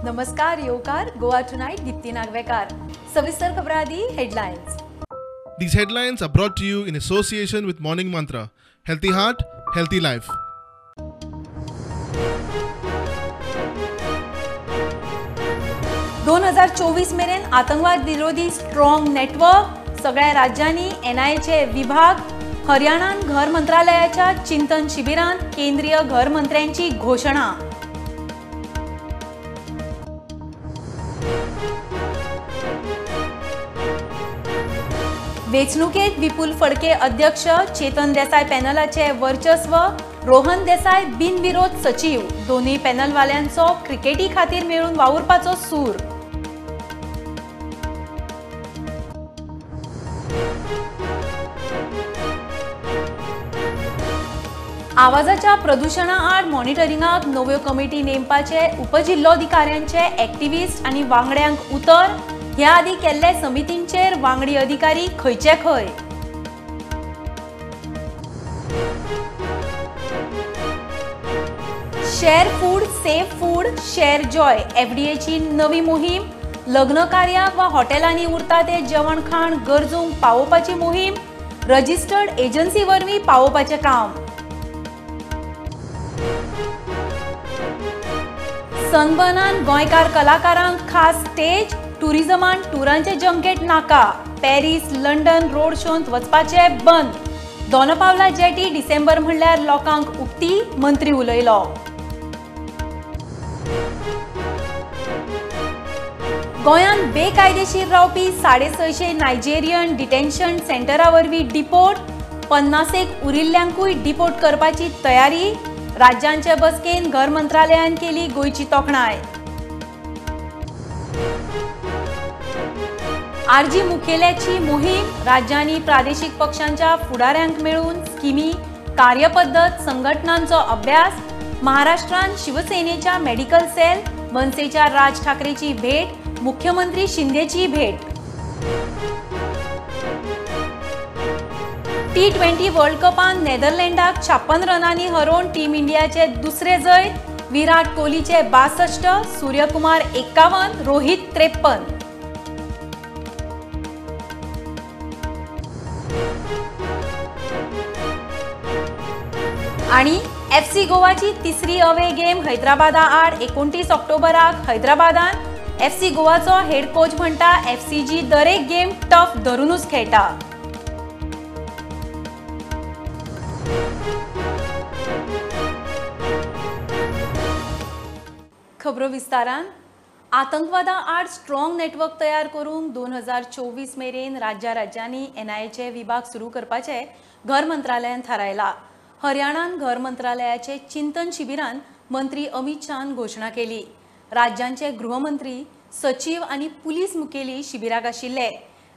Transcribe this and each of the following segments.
नमस्कार योकार गोवा टुनाइट दीप्ती नागवेकार सविस्तर खबरां आदी headlines. These headlines are brought to you in association with Morning Mantra. Healthy heart, healthy life. दोन 2024 मेरेन आतंकवाद विरोधी स्ट्रॉंग नेटवर्क सगळ्या राज्यांनी NIAचे विभाग हरियाणान घर मंत्रालयाच्या चिंतन शिबिरांत केंद्रीय घर मंत्र्यांची घोषणा. वेचणुकेत विपुल फडके अध्यक्ष चेतन देसाई पॅनलाचे वर्चस्व रोहन देसाई बिनविरोध सचिव दोन्ही पॅनलवाल्यांचो क्रिकेटी खातीर मेळून वावुरपाचो सूर. आवाजाच्या प्रदूषणा आड मॉनिटरिंगाक नव्यो कमिटी नेमपाचे उपजिल्लोधिकाऱ्यांचे एक्टिव्हिस्ट आणि वांगड्यांक उतर. ह्या आदी केल्ले समितींचेर वांगडी अधिकारी खंयचे खंय. Share food safe food share joy FDAची नवी मोहीम. लग्न कार्याक वा हॉटेलांनी उरता ते जेवण खाण गरजूंक पावोवपाची मोहीम रजिस्टर्ड एजन्सी वरवीं पावोवपाचें काम. सनबर्नान गोंयकार कलाकारांक खास स्टेज. टुरिझमान टुरांचे जमकेट नाका. पॅरिस लंडन रोड शोंत वचपाचे बंद. दोनापावला जेटी डिसेंबर म्हणल्यार लोकांक उक्ती मंत्री उलयलो. गोंयान बेकायदेशीर रावपी 650 नायजेरियन डिटेन्शन सेंटरा वरवीं डिपोर्ट. 50 उरिल्ल्यांकूय डिपोर्ट करपाची तयारी. राज्यांचे बसकेन घर मंत्रालयान केली गोंयची तोखणाय. आरजी मुखेल्याची मोहीम. राज्यांनी प्रादेशीक पक्षांच्या फुडाऱ्यांक मेळून स्किमी कार्यपद्धत संघटनांचो अभ्यास. महाराष्ट्रान शिवसेनेच्या मेडिकल सेल. मनसेच्या राज ठाकरेची भेट. मुख्यमंत्री शिंदेची भेट. T20 वर्ल्ड कपान नेदरलँडाक 56 रनांनी हरोवन टीम इंडियाचे दुसरे जैत. विराट कोहलीचे 62, सूर्यकुमार 51, रोहित 53. आणि FC गोवाची तिसरी अवे गेम हैदराबादा आड 29 ऑक्टोबराक हैदराबादान. FC गोवाचो हेड कोच म्हणटा FCG दरेक गेम टफ धरूनच खेळटा. खबरो विस्तारान. आतंकवादा आड स्ट्रॉंग नेटवर्क तयार करून 2024 मेरेन राज्यांनी NIAचे विभाग सुरू करपाचे घर मंत्रालयान थारायला. हरियाणान घर मंत्रालयाचे चिंतन शिबिरान मंत्री अमित शाहान घोषणा केली. राज्यांचे गृहमंत्री सचिव आणि पुलीस मुखेली शिबिराक आशिल्ले.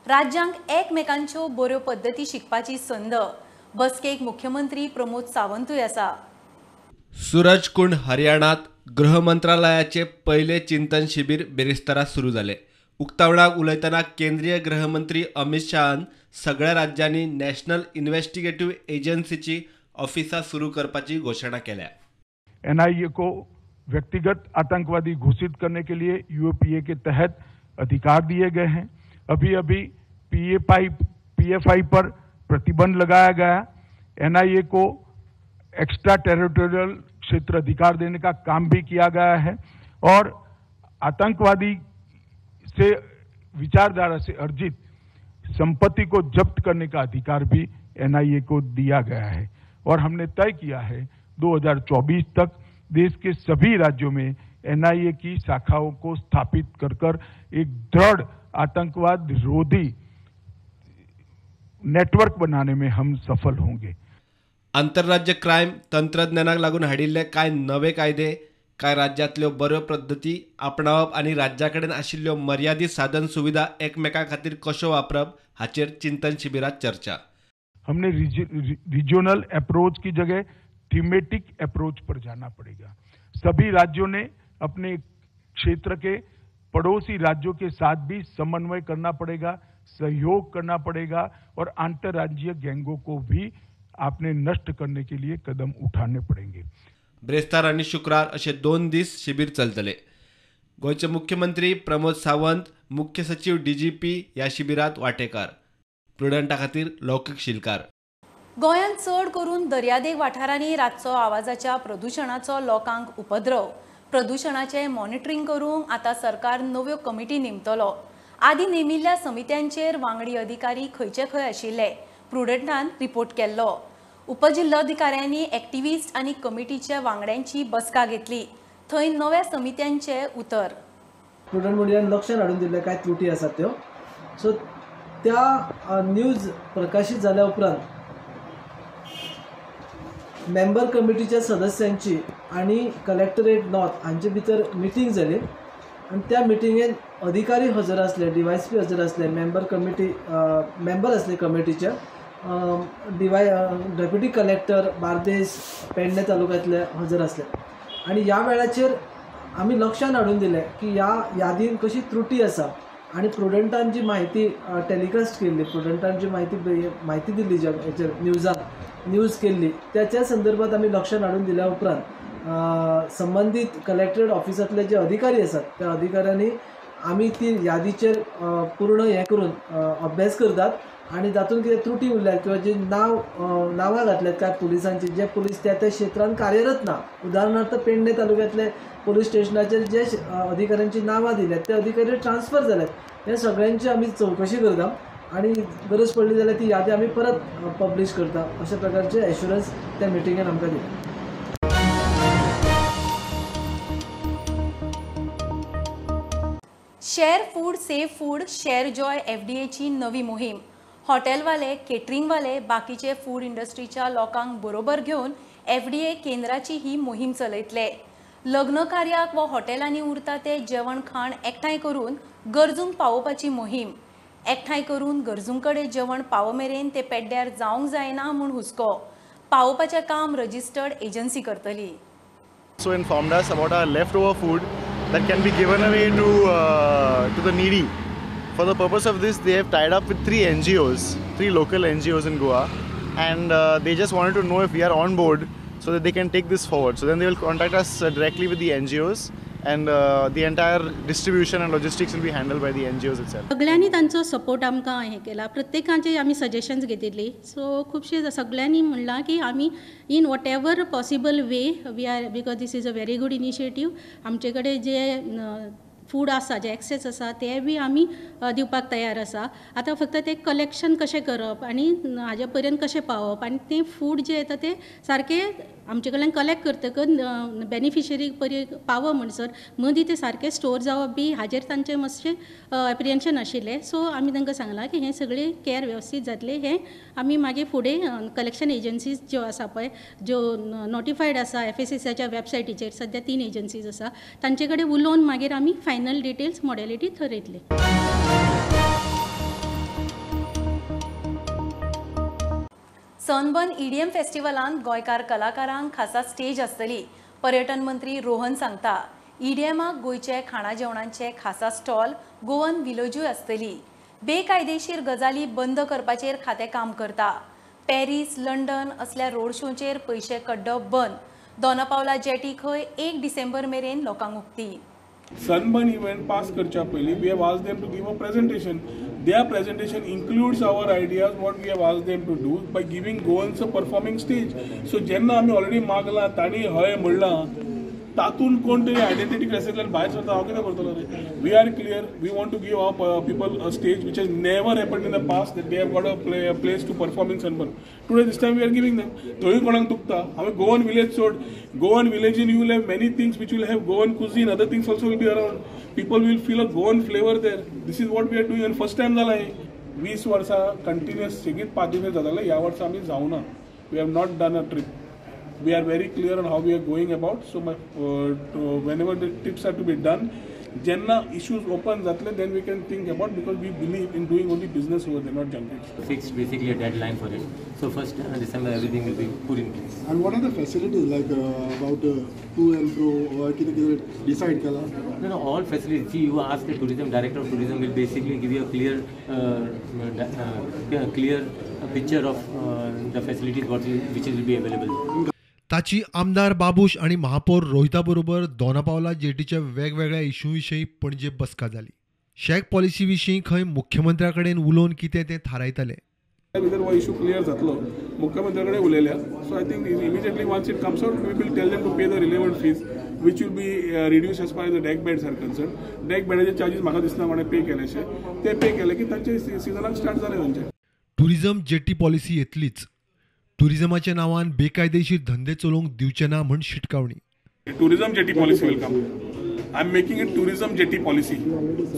राज्यांक एकमेकांच्यो बऱ्यो पद्धती शिकपाची संद. बसकेक मुख्यमंत्री प्रमोद सावंतूय आसा. सूरजकुंड हरियाणात गृह मंत्रालयाचे पहिले चिंतन शिबिर बेरेस्तारा सुरू झाले. उक्तावणाक उलयतना केंद्रीय गृहमंत्री अमित शहान सगळ्या राज्यांनी नॅशनल इन्व्हेस्टिगेटिव्ह एजन्सीची ऑफिसा शुरू करपाची घोषणा केल्या. NIA को व्यक्तिगत आतंकवादी घोषित करने के लिए UAPA के तहत अधिकार दिए गए हैं. अभी PFI पर प्रतिबंध लगाया गया. NIA को एक्स्ट्रा टेरिटोरियल क्षेत्र अधिकार देने का काम भी किया गया है और आतंकवादी से विचारधारा से अर्जित संपत्ति को जब्त करने का अधिकार भी NIA को दिया गया है. और हमने तय किया है 2024 तक देश के सभी राज्यों में NIA की शाखाओं को स्थापित कर एक दृढ़ आतंकवाद विरोधी नेटवर्क बनाने में हम सफल होंगे. आंतरराज्य क्राईम तंत्रज्ञानाक लागून हाडिल्ले काय नवे कायदे, काय राज्यातल्यो बऱ्यो पद्धती आपणावप आणि राज्याकडेन आशिल्ल्यो मर्यादित साधन सुविधा एकमेका खातीर कशो वापरप हाचेर चिंतन शिबिरात चर्चा. हमने रीजनल अप्रोच की जगह थीमेटिक अप्रोच पर जाना पड़ेगा. सभी राज्यों ने अपने क्षेत्र के पड़ोसी राज्यों के साथ भी समन्वय करना पड़ेगा, सहयोग करना पड़ेगा और अंतर्राज्यीय गैंगों को भी आपने नष्ट करने के लिए कदम उठाने पड़ेंगे. ब्रेस्तार आणि शुक्रार असे 2 दीस शिबिर चलतले. गोयचे मुख्यमंत्री प्रमोद सावंत, मुख्य सचिव DGP या शिबिरात वांटेकार. प्रुडंटा खातीर लौकीक शिलकार. गोंयांत चड करून दर्यादेग वाठारांनी रातचो आवाजाच्या प्रदुशणाचो लोकांक उपद्रव. प्रदुशणाचें मॉनिटरींग करूंक आतां सरकार नव्यो कमिटी नेमतलो. आदी नेमिल्ल्या समित्यांचेर वांगडी अधिकारी खंयचे खंय आशिल्ले. प्रुडंटान रिपोर्ट केल्लो. उपजिल्लोधिकाऱ्यांनी एक्टिव्हिस्ट आनी कमिटीच्या वांगड्यांची बसका घेतली. थंय नव्या समित्यांचे उतर. प्रुडंट मिडियान लक्षात हाडून दिल्ले कांय त्रुटी आसात त्यो. सो त्या न्यूज प्रकाशीत जाल्या उपरांत मेंबर कमिटीच्या सदस्यांची आणि कलेक्टरेट नॉर्थ हांचे भितर मिटींग जाली आणि त्या मिटिंगेन अधिकारी हजर आसले, DYSP हजर आसले, मेंबर आसले कमिटीचे, डेप्युटी कलेक्टर बार्देस पेडणे तालुक्यांतले हजर आसले. आणि ह्या वेळाचेर आमी लक्षात हाडून दिलें की ह्या यादीन कशी त्रुटी आसा आणि प्रुडंटान जी माहिती टेलिकास्ट केल्ली, प्रुडंटान जी माहिती दिल्ली हेचेर न्यूज केल्ली त्याच्या संदर्भात आमी लक्षात हाडून दिल्या उपरांत संबंधित कलेक्टरेट ऑफिसांतले जे अधिकारी आसात त्या अधिकाऱ्यांनी आमी ती यादीचेर पूर्ण हें करून अभ्यास करतात आणि तातूंत कितें त्रुटी उरल्यात किंवा जे नांवां घातल्यात कांय पुलिसांची, जे पुलीस त्या क्षेत्रांत कार्यरत ना, उदाहरणार्थ पेडणे तालुक्यांतले पुलीस स्टेशनाचेर जे अधिकाऱ्यांची नांवां दिल्यात ते अधिकारी ट्रान्सफर जाल्यात. हे सगळ्यांची आमी चवकशी करता आणि गरज पडली जाल्यार ती यादी आमी परत पब्लीश करता. अशा प्रकारचे एश्युरन्स त्या मिटिंगेन आमकां दिले. Share food safe food share joy FDAची नवी मोहीम. हॉटेलवाले, केटरिंगवाले, बाकीचे फूड इंडस्ट्रीच्या लोकांक बरोबर घेवन FDA केंद्राची ही मोहीम चलयतले. लग्न कार्याक वा हॉटेलांनी उरता ते जेवण खाण एकठांय करून गरजूंक पावोवपाची मोहीम. एकठांय करून गरजूंकडेन जेवण पावो मेरेन ते पेड्ड्यार जावंक जायना म्हूण हुस्को. पावोवपाचें काम रजिस्टर्ड एजन्सी करतली. So informed us about our leftover food that can be given away to the needy. For the purpose of this, they have tied up with three local NGOs in Goa, and they just wanted to know if we are on board so that they can take this forward. So then they will contact us directly with the NGOs, and the entire distribution and logistics will be handled by the NGOs itself. सगळ्यांनी तांचो support आमकां हें केला. प्रत्येकाचे आमी suggestions घेतिल्ली. So खुबशे सगळ्यांनी म्हणलां की आमी in whatever possible way we are, because this is a very good initiative. आमचे कडेन जे फूड आसा, जे एक्सेस आसा ते बी आमी दिवपाक तयार आसा. आतां फक्त ते कलेक्शन कशें करप आनी हाजे पर्यंत कशें पावप आणि ते फूड जे येता ते सारके आमचे कडल्यान कलेक्ट करतकच बेनिफिशरीक पर्यंत पावप म्हणसर मदीं ते सारके स्टोर जावप बी हाजेर तांचें मातशें एप्रिहेन्शन आशिल्लें. सो आमी तांकां सांगलां की हें सगळें केअर वेवस्थीत जातलें. हें आमी मागीर फुडें कलेक्शन एजन्सीज ज्यो आसा पळय, ज्यो नोटिफायड आसा FSSAच्या वेबसायटीचेर सद्या 3 एजन्सीज आसा, तांचे कडेन उलोवन मागीर आमी फायनल डिटेल्स मॉडेलिटी थरयतले. सनबर्न EDM फेस्टिवलांत गोंयकार कलाकारांक खासा स्टेज आसतली. पर्यटन मंत्री रोहन सांगता. EDMाक गोंयचे खाणा जेवणांचे खासा स्टॉल, गोवन विलोजूय आसतली. बेकायदेशीर गजाली बंद करपाचेर खातें काम करता. पॅरीस, लंडन असल्या रोड शोचेर पयशे कड्डप बंद. दोनापावला जेटी खंय 1 डिसेंबर मेरेन लोकांक उक्ती. Sunburn event pass करच्या पयली we have asked them to give a presentation. Their presentation includes our ideas what we have asked them to do by giving Goans a performing stage. So जेन्ना आमी already मागला ताणी हय म्हणलां तातून कोण तरी आयडेंटिटी क्रायसिसल्यान भायर सरता हांव कितें करतलो रे. We are clear, we want to give our people a stage which has never happened in the past that they have got a place to perform in Sunburn. Today this time we are giving them. थंय कोणाक दुखता हांवें Goan village सोड. Goan विलेजीन you will have many things which will have Goan cuisine, other things also will be around. People will feel a Goan flavour there. This is what we are doing. आनी first time जाला हे 20 वर्सां continuous सेगीत 5 दीस जाताले. ह्या वर्सा आमी जावना. We have not done a trip. We are very clear on how we are going about. So whenever the trips are to be done, jenna issues open zatle, then we can think about, because we believe in doing only business over there, not junkets. Fixed basically a deadline for it. So 1st December everything will be put in place. And what are the facilities like about to and fro or decide kala? No, all facilities. See, you ask the tourism director of tourism will basically give you a clear picture of the facilities which will be available. ताची आमदार बाबूश आणि महापौर रोहिता बरोबर दोनापावला जेटीच्या वेगवेगळ्या issue विशीं पणजे बसका जाली. शेक पॉलिसी विशीं खंय मुख्यमंत्र्या कडेन उलोवन कितें तें थारायतले. भितर हो इशू क्लियर जातलो मुख्यमंत्र्या कडेन उलयल्या. So I think immediately once it comes out we will tell them to pay the relevant fees which will be reduced as far as the deck beds are concerned. Deck बेडाचे charges म्हाका दिसना कोणें पे केलेशे ते पे केले की तांचे सिजनाक start जाले तांचे. टुरिझम जेटी पॉलिसी येतलीच. टुरिझमाच्या नांवान बेकायदेशीर धंदे चलोवंक दिवचे ना म्हण शिटकावणी. Tourism jetty policy will come. I'm making it tourism jetty policy.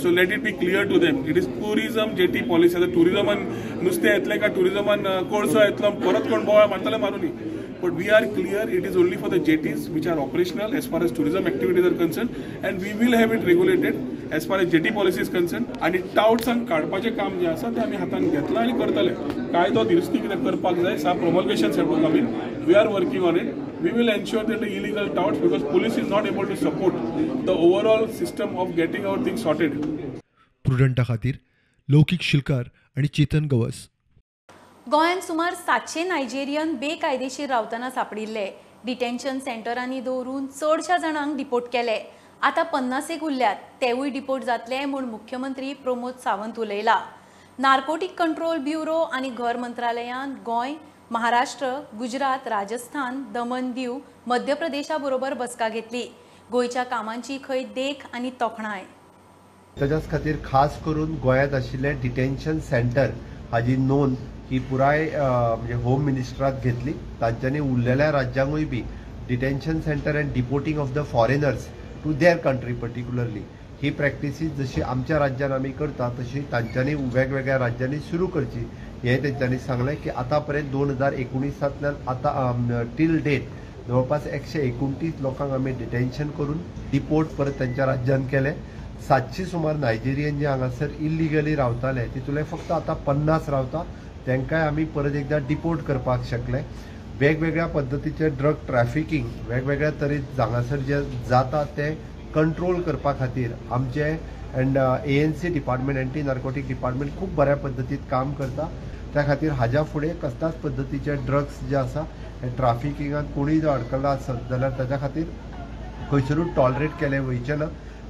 So let it be clear to them. It is tourism jetty policy. आता tourisman नुस्तें येतलें का tourisman कोळसो येतलो परत कोण बोवाळ मारतले Maruni. But we are clear it is only for the jetties which are operational as far as tourism activities are concerned, and we will have it regulated as far as jetty policy is concerned. आणि टाउट्सांक काडपाचें काम जें आसा तें आमी हातान घेतलां आनी करतले. कायदो दुरुस्ती कितें करपाक जाय सा promulgations have to come in. We are working on it. We will ensure that the illegal touts, because police is not able to support the overall system of getting our things sorted. प्रुडंटा खातीर लौकीक शिलकार आणि चेतन गवस. गोंयांत सुमार 700 Nigerian बेकायदेशीर रावतना सापडिल्ले. Detention सेंटरांनी दवरून चडशा जाणांक deport केले. आतां 50 उरल्यात. तेवूय डिपोर्ट जातले म्हूण मुख्यमंत्री प्रमोद सावंत उलयला. नार्कोटीक कंट्रोल ब्युरो आनी घर मंत्रालयान गोंय, महाराष्ट्र, गुजरात, राजस्थान, दमन दीव, मध्य प्रदेशा बरोबर बसका घेतली. गोंयच्या कामांची खंय देख आनी तोखणाय. ताच्याच खातीर खास करून गोंयांत आशिल्ले डिटेन्शन सेंटर हाजी नोंद ही पुराय म्हणजे होम मिनिस्टरात घेतली. तांच्यांनी उरलेल्या राज्यांकूय बी detention center and deporting of the foreigners to their country particularly ही प्रॅक्टिसीस जशी आमच्या राज्यात आमी करता तशी तांच्यांनी वेगवेगळ्या राज्यांनी सुरू करची हे तेंच्यांनी सांगलें. की आतापर्यंत 2019 आता टील डेट जवळपास 129 लोकांक आमी डिटेन्शन करून डिपोर्ट परत त्यांच्या राज्यांत केले. 700 सुमार नायजेरियन जे हांगासर इल्लिगली रावताले तितूंतले फक्त आता 50 रावता. तांकांय आमी परत एकदा डिपोर्ट करपाक शकले. वेगवेगळ्या पद्दतीचे ड्रग ट्रॅफिकींग वेगवेगळ्या तरेन हांगासर जे जाता ते कंट्रोल करपा खातीर आमचे and ANC department anti narcotic department खूब बऱ्या पद्दतीन काम करता. त्या खातीर हाज्या फुडें कसल्याच पद्दतीचे ड्रग्स जे आसा हे ट्रॅफिकिंगात कोणीय जर अडकला आसत जाल्यार ताच्या खातीर खंयसरूच टॉलरेट केले वयचे ना.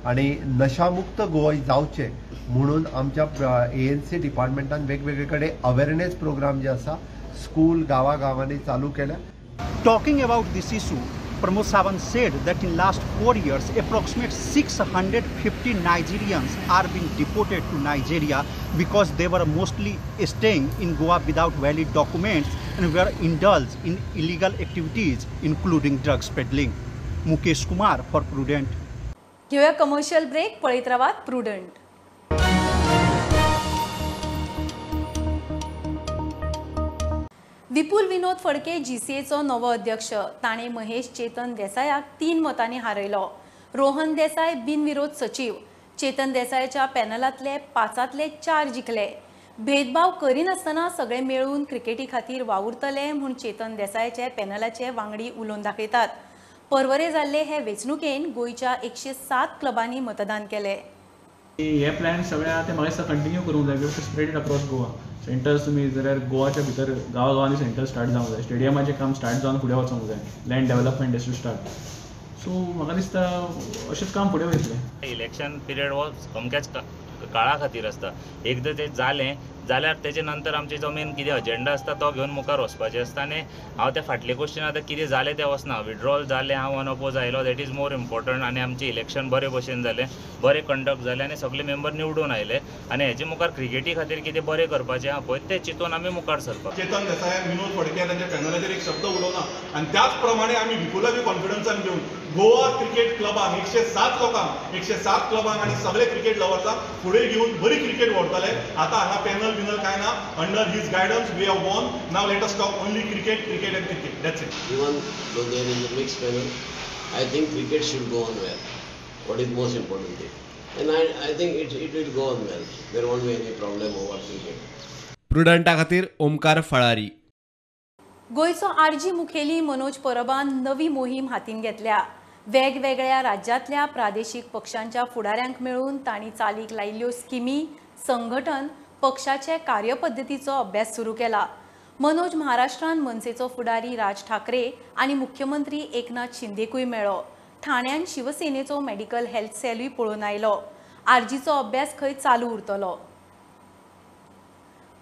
आणि नशामुक्त गोवा जावचे म्हणून आमच्या ANC डिपार्टमेंटान वेगवेगळे कडेन अवेअरनेस प्रोग्राम जे आसा स्कूल गांवांनी चालू केल्या. Talking about this issue, Pramod Sawant said that in last 4 years, approximate 650 Nigerians are being deported to Nigeria because they were mostly staying in Goa without valid documents and were indulged in illegal activities, including drugs peddling. Mukesh Kumar for Prudent. घेऊया commercial break. पळयत रावात prudent. विपुल विनोद फडके GCAचो नवो अध्यक्ष. ताणें महेश चेतन देसायाक 3 मतांनी हारयलो. रोहन देसाय बिनविरोध सचिव. चेतन देसायच्या पॅनलांतले 5 4 जिखले. भेदभाव करिनासतना सगळे मेळून क्रिकेटी खातीर वावुरतले म्हूण चेतन देसायचे पॅनलाचे वांगडी उलोवन दाखयतात. परवरे जाल्ले हे वेंचणुकेन गोंयच्या 107 क्लबांनी मतदान केले. हे प्लॅन सगळे आतां म्हाका दिसता कंटिन्यू करूंक जाय. We spread it across Goa. Centres तुमी जाल्यार गोवाच्या भितर गांवांनी सेंटर स्टार्ट जावंक जाय. स्टेडियमाचें काम स्टार्ट जावन फुडें वचूंक जाय. Land development is to start. So म्हाका दिसता अशेंच काम फुडें वयतलें. इलेक्शन पिरियड हो अमक्याच काळा खातीर आसता. एकदां तें जालें जाल्यार तेजे नंतर आमचे जो मेन कितें अजेंडा आसता तो घेवन मुखार वचपाचें आसता. आनी हांव ते फाटले क्वेश्चन आतां कितें जालें तें वचना. विड्रॉल जालें हांव अनअपोज आयलो दॅट इज मोर इम्पॉर्टंट. आनी आमचें इलेक्शन बरे भशेन जालें, बरें कंडक्ट जालें आनी सगळे मेंबर निवडून आयले. आनी हेजे मुखार क्रिकेटी खातीर कितें बरें करपाचें आहा पळय तें चिंतून आमी मुखार सरपाक. चेतन देसाय विनोद फडके तांच्या पॅनलाचेर एक शब्द उलोवना आनी त्याच प्रमाणे आमी विपुलाची कॉन्फिडन्सान घेवन गोवा क्रिकेट क्लबांक 107 लोकांक 107 क्लबांक आनी सगळे क्रिकेट लवर्सांक फुडें घेवन बरी क्रिकेट व्हरतले. आतां हांगा पॅनल काय ना. Under his guidance, we have won. Now let us talk only cricket and cricket. That's it. Even though they are in the mixed panel, I think cricket should go on well. What is most important thing? And I think it will go on well. There won't be any problem over cricket. प्रुडंटा खातीर ओमकार फळारी. गोंयचो RG मुखेली मनोज परबान नवी मोहीम हातीन घेतल्या. वेगवेगळ्या राज्यांतल्या प्रादेशीक पक्षांच्या फुडाऱ्यांक मेळून तांणी चालीक लायिल्ल्यो स्किमी, संघटन, पक्षाचे कार्यपद्दतीचो अभ्यास सुरू केला. मनोज महाराष्ट्रान मनसेचो फुडारी राज ठाकरे आनी मुख्यमंत्री एकनाथ शिंदेकूय मेळ्ळो. ठाण्यान शिवसेनेचो मेडिकल हेल्थ सेलूय पळोवन आयलो. आरजीचो अभ्यास खंय चालू उरतलो.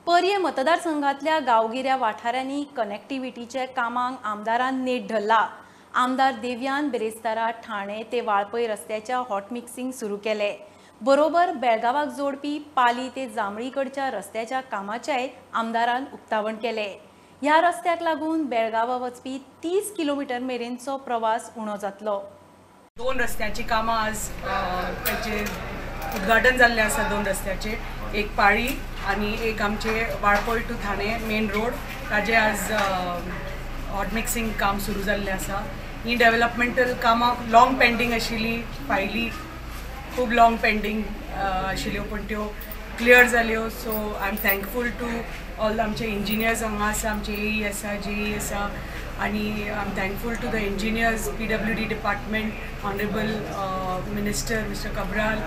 पर्ये मतदारसंघातल्या गांवगिऱ्या वाठारांनी कनेक्टिव्हिटीचे कामांक आमदारान नेट धरला. आमदार देवयान बेरेस्तारा ठाणे ते वाळपय रस्त्याच्या हॉट मिक्सिंग सुरू केले. बरोबर बेळगावाक जोडपी पाली ते जांबळीकडच्या रस्त्याच्या कामाचेय आमदारान उक्तावण केले. ह्या रस्त्याक लागून बेळगावा वचपी 30 किलोमीटर मेरेनचो प्रवास उणो जातलो. 2 रस्त्याची कामां आज त्याचे उद्घाटन जाल्ले आसा. 2 रस्त्याचे, एक पाळी आणि एक आमचे Valpoi to Thane main road, ताजे आज हॉट मिक्सिंग काम सुरू जाल्लें आसा. ही डेव्हलपमेंटल कामां लॉंग पेंडींग आशिल्ली, फायली खूब लॉंग पेंडींग आशिल्ल्यो पण त्यो क्लियर जाल्यो. So I am thankful to all आमचे इंजिनियर्स हांगा आसा, आमचे एई आसा, जेई आसा, आणि I am thankful to the engineers, PWD department, honourable minister mister Cabral,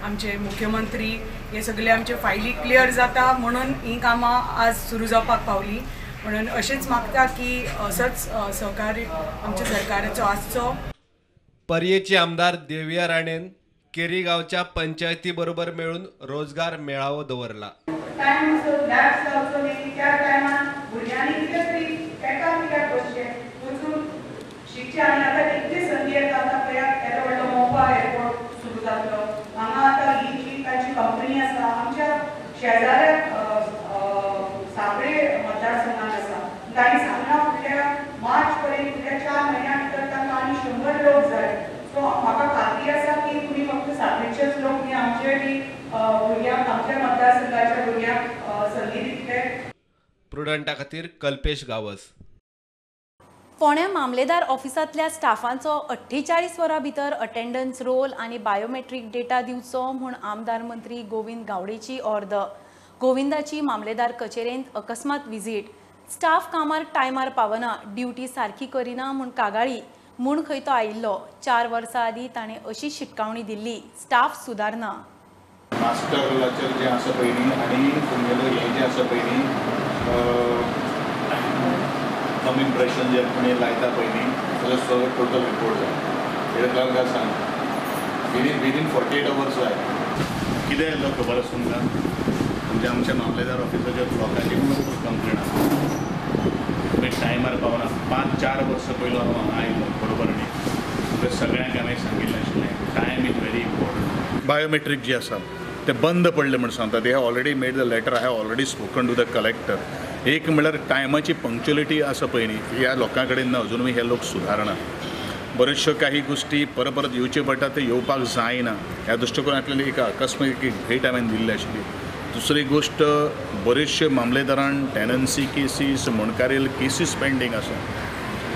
आमचे मुख्यमंत्री, हे सगळे आमचे फायली क्लियर जाता म्हणून ही कामां आज सुरू जावपाक पावली. म्हणून अशेंच मागता की असोच सहकार्य आमच्या सरकाराचो आसचो. पर्येचे आमदार देवया राणेन केरी गावच्या पंचायती बरोबर मेळून रोजगार मेळावो दवरला. कंपनी आसा आमच्या शेजाऱ्याक साखळे मतदारसंघात आसा. तांणी सांगला फुडल्या मार्च पर्यंत फुडल्या 4 म्हयन्या भितर तांकां आनी 100 लोक जाय. सो म्हाका खात्री आसा की तुमी फक्त साखळेचेच लोक न्ही, आमचे बी भुरग्यांक आमच्या मतदारसंघाच्या भुरग्यांक संदी दितले. प्रुडंटा खातीर कल्पेश गावस. फोंड्या मामलेदार ऑफिसांतल्या स्टाफांचो 48 वरां भितर अटेंडन्स रोल आनी बायोमेट्रीक डेटा दिवचो म्हूण आमदार मंत्री गोविंद गावडेची ऑर्द. गोविंदाची मामलेदार कचेरेंत अकस्मात विजीट. स्टाफ कामार टायमार पावना, ड्युटी सारकी करिना म्हूण कागाळी म्हूण खंय तो आयिल्लो. 4 वर्सां आदीं ताणें अशी शिटकावणी दिल्ली. स्टाफ सुदारना. मास्टर रोलाचेर जे आसा पयलीं आनी तुमगेलो हे जे आसा पयलीं कम इम्प्रेशन जे कोणी लायता पयलीं ताजो सगळो टोटल रिपोर्ट जाय. हेड क्लर्काक सांग विदीन 48 hours जाय. कितें येयलो खबर आसा तुमकां? म्हणजे आमच्या मामलेदार ऑफिसाच्या लोकांची खूब कंप्लेन आसा. तुमी टायमार पावना. 5-4 वर्सां पयलो हांव हांगा आयिल्लो बरोबर न्ही. सगळ्यांक हांवें सांगिल्लें आशिल्लें time is very important. Biometric जे आसा ते बंद पडले म्हण सांगता. They have already made the letter. I have already spoken to the collector. एक म्हणल्यार टायमाची पंक्च्युअलिटी आसा पळय न्ही, ह्या लोकां कडेन ना. अजुनूय हे लोक सुदारना. बऱ्योचश्यो काही गोष्टी परत येवच्यो पडटा, ते येवपाक जायना. ह्या दृश्टिकोनांतल्यान एक अकस्मात एक भेट हांवें दिल्ली आशिल्ली. दुसरी गोष्ट, बऱ्योचश्यो मामलेदारान टेनन्सी केसीस, मुणकारील केसीस पेंडींग आसा.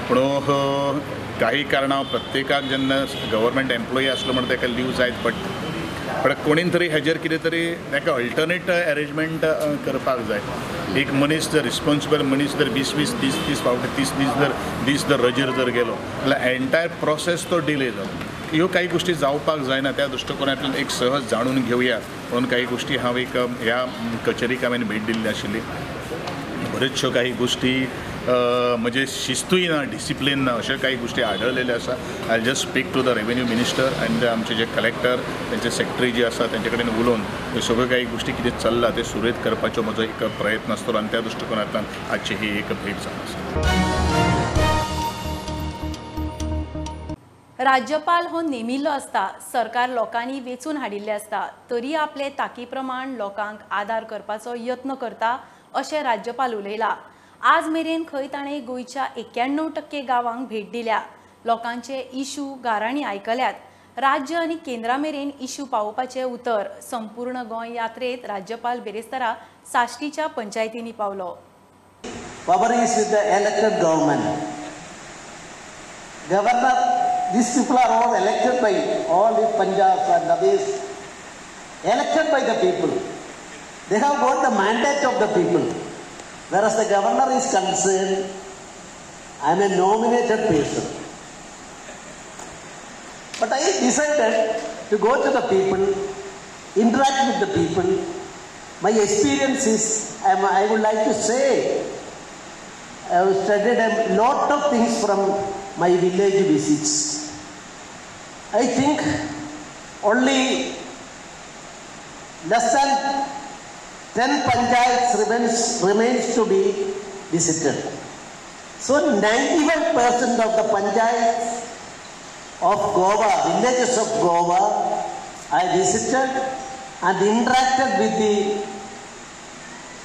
पूण काही कारणां प्रत्येकाक जेन्ना गव्हर्मेंट एम्प्लॉई आसलो म्हण ताका लीव जायत पडटा. पण कोणीन तरी हेजेर कितें तरी ताका अल्टरनेट अरेंजमेंट करपाक जाय. एक मनीस जर रिस्पॉन्सिबल मनीस जर 20-20, 30-30 फावटी 30 दीस जर रजेर जर गेलो जाल्यार एंटायर प्रोसेस तो डिले जालो. ह्यो काही गोष्टी जावपाक जायना. त्या दृश्टिकोनांतल्यान एक सहज जाणून घेवया म्हणून काही गोष्टी हांव एक ह्या कचेरीक हांवें भेट दिल्ली आशिल्ली. बऱ्योचश्यो काही गोष्टी म्हणजे शिस्तूय ना, डिसिप्लीन ना, अशा काही गोष्टी आढळलेल्या आसा. I just speak to the revenue minister and आमचे जे कलेक्टर, त्यांचे सेक्रेटरी जे आसा त्यांचे कडेन उलोवन ह्यो सगळ्यो काही गोष्टी कितें चल्ला ते सुरळीत करपाचो म्हजो एक प्रयत्न आसतलो. आनी त्या दृश्टिकोनांतल्यान आजची ही एक भेट जावन आसा. राज्यपाल हो नेमिल्लो आसता. सरकार लोकांनी वेचून हाडिल्ले आसता. तरी आपले ताकी प्रमाण लोकांक आदार करपाचो यत्न करता अशें राज्यपाल उलयला. आज मेरेन खंय ताणें गोंयच्या 91% गांवांक भेट दिल्या. लोकांचे इशू गाराणी आयकल्यात. राज्य आनी केंद्रा मेरेन इशू पावोवपाचें उतर. संपूर्ण गोंय यात्रेत राज्यपाल बेरेस्तारा साश्टीच्या पंचायतींनी पावलो. Power is with the elected government. Governor, these people are all elected by all the Punjabs and Nabis, elected by the people. They have got the mandate of the people. Whereas the governor is concerned, I am a nominated person. But I decided to go to the people, interact with the people. My experience is, I would like to say I have studied a lot of things from my village visits. I think only less than 10 panchayats remains to be visited. So 91% of the panchayats of Goa, villages of Goa, I visited and interacted with the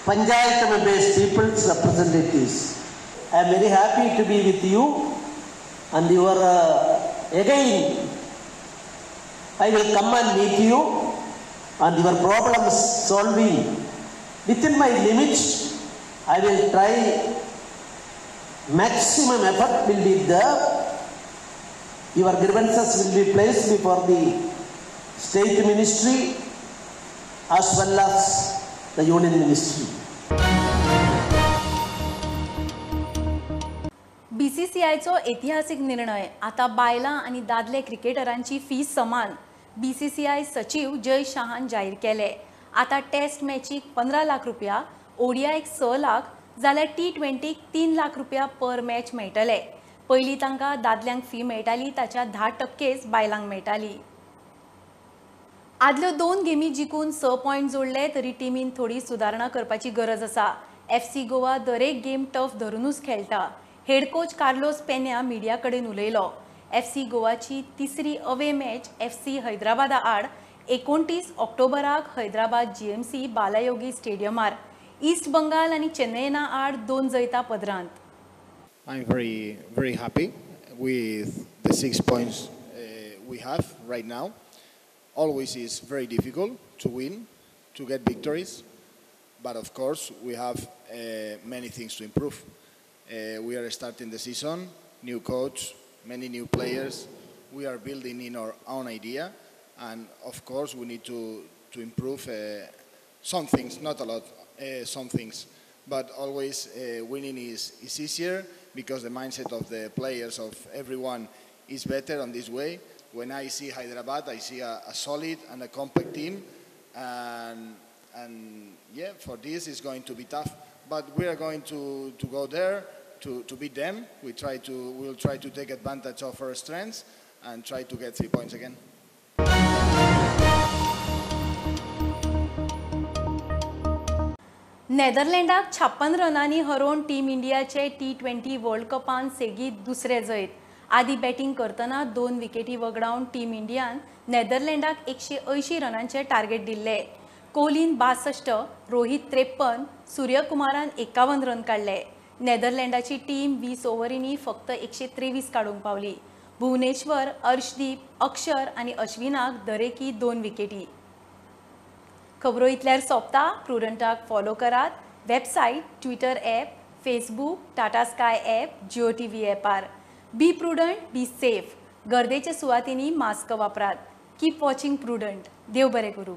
panchayat-based people's representatives. I am very happy to be with you, and you are again. I will come and meet you, and your problems solving within my limits. I will try. Maximum effort will be there. Your grievances will be placed before the State Ministry as well as the Union Ministry. BCCIचो ऐतिहासिक निर्णय आता बायलां आणि दादले क्रिकेटरांची fees समान. BCCI सचिव जय शाहान जाहीर केले. आता टेस्ट मॅचीक 15 लाख रुपया, ओडीआयक 6 लाख, जाल्यार T20क 3 लाख रुपया पर मॅच मेळटले. पयलीं तांकां दादल्यांक फी मेळटाली ताच्या 10% बायलांक मेळटाली. आदल्यो 2 गेमी जिखून 6 पॉयंट जोडले तरी टिमीन थोडी सुदारणा करपाची गरज आसा. FC गोवा दरेक गेम टफ धरूनच खेळटा. Head coach Carlos Pena media कडेन उलयलो. FC गोवाची तिसरी अवे मॅच FC हैदराबादा आड 29 ऑक्टोबराक हैदराबाद GMC बालायोगी स्टेडियमार. ईस्ट बंगाल आणि चेन्नईना आड 2 जैता पदरांत. I'm very happy with the 6 points we have right now. Always is very difficult to win, to get victories, but of course we have many things to improve. We are starting the season, new coach, many new players. We are building in our own idea, and of course we need to improve some things, not a lot, some things. But always winning is easier because the mindset of the players, of everyone, is better on this way. When I see Hyderabad, I see a solid and a compact team, and yeah, for this it's going to be tough. But we are going to go there to beat them. We'll try to take advantage of our strengths and try to get 3 points again. नेदरलँडाक 56 रनांनी हरोवन team इंडियाचे T20 world कपान सेगीत दुसरे जैत. आदी batting करतना 2 विकेटी वगडावन team Indian नेदरलँडाक 180 रनांचे target दिल्ले. कोहलीन 62, Rohit 53, सूर्यकुमारान 51 run काडले. नेदरलँडाची team 20 ओव्हरींनी फक्त 123 काडूंक पावली. भुवनेश्वर, अर्शदीप, अक्षर आणि अश्विनाक दरेकी 2 विकेटी. खबरो इतल्यार सोंपता. प्रुडंटाक फॉलो करात. Website, Twitter app, Facebook, Tata Sky app, Jio TV ॲपार. Be prudent, be safe. गर्देच्या सुवातींनी मास्क वापरात. Keep watching prudent. देव बरें करूं.